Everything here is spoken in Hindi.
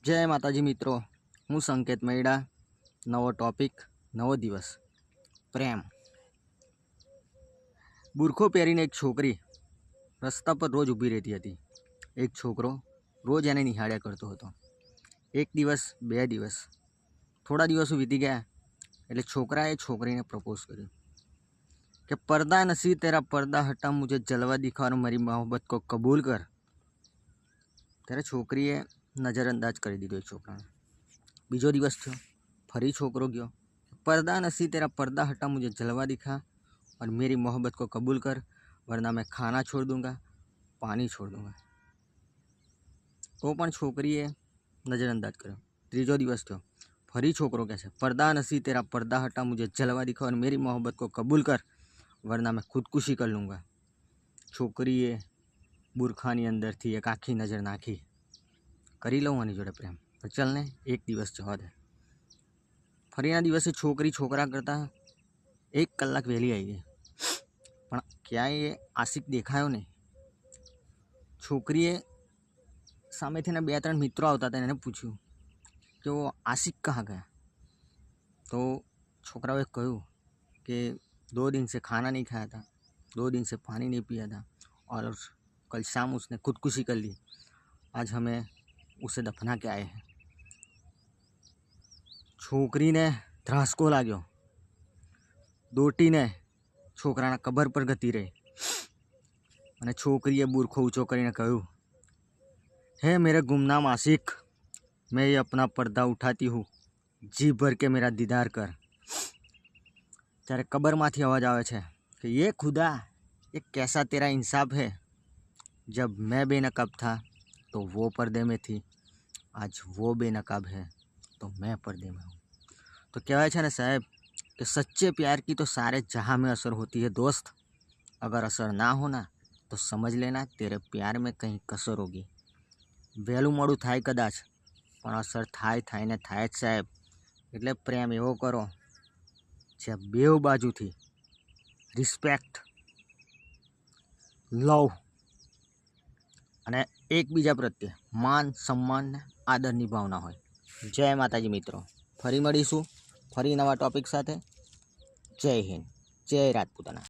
जय माताजी मित्रों, हूँ संकेत मैड़ा। नवो टॉपिक, नवो दिवस। प्रेम। बुरखो पहेरीने एक छोकरी रस्ता पर रोज ऊभी रहती हती। एक छोकरो रोज एने निहाळ्या करतो हतो। एक दिवस, बे दिवस, थोड़ा दिवसों वीती गया एटले छोकराए छोकरीने प्रपोज कर्युं कि पर्दा नसी तेरा पर्दा हटा, मुझे जलवा दिखा और मेरी मोहब्बत को कबूल कर। त्यारे छोकरीए नजरअंदाज करी दीधो एक छोकराने। बीजो दिवस थयो, फरी छोकरो गयो, पर्दा नसी तेरा पर्दा हटा, मुझे जलवा दिखा और मेरी मोहब्बत को कबूल कर, वरना मैं खाना छोड़ दूंगा, पानी छोड़ दूंगा। तो पण छोकरीए नजरअंदाज कर्यो। त्रीजो दिवस थयो, फरी छोकरो कहे छे, पर्दा नसी तेरा पर्दा हटा, मुझे जलवा दिखा और मेरी मोहब्बत को कबूल कर, वरना मैं खुदकुशी कर लूँगा। छोकरीए बुरखानी अंदरथी एक आखी नजर नाखी, करी लऊं आनी जोड़े प्रेम, तो चल ने एक दिवस जवा दे। फरीना दिवसे छोकरी छोकरा करता 1 कलाक वहेली आई गई, पण क्यांय आशिक देखायो नहीं। छोकरीए सामेथी 2-3 मित्रों आवता हता, एने पूछ्युं कि वो आशिक कहाँ गया। तो छोकराओए कह्युं कि 2 दिन से खाना नहीं खाया था, 2 दिन से पानी नहीं पिया था और कल शाम उसने खुदकुशी कर ली। आज हमें उसे दफना के आए हैं। छोकरीने ધ્રાસકો लाग्यो। દોટીને છોકરાના કબર પર ગતી રહી અને છોકરીએ બુરખો ઊંચો કરીને કહ્યું, હે मेरे गुमनाम आशिक, मैं ये अपना पर्दा उठाती हूँ, जी भर के मेरा दीदार कर। ત્યારે કબરમાંથી અવાજ આવે છે કે ये खुदा, ये कैसा तेरा इंसाफ है, जब मैं बेनकाब था तो वो पर्दे में थी, आज वो बेनकाब है तो मैं पर्दे में हूँ। तो कहेवाय छे ने साहेब कि सच्चे प्यार की तो सारे जहां में असर होती है दोस्त। अगर असर ना होना तो समझ लेना तेरे प्यार में कहीं कसर होगी। वहेलू मोडू थाय कदाच, पण असर थाय ने थाय ज साहेब। एटले प्रेम एवो करो जे बेव बाजुथी रिस्पेक्ट, लव अने एकबीजा प्रत्ये मान, सम्मान ने आदरनी भावना होय। जय माताजी मित्रों, फरी मळीशुं फरी नवा टॉपिक साथे। जय हिंद, जय राजपूताना।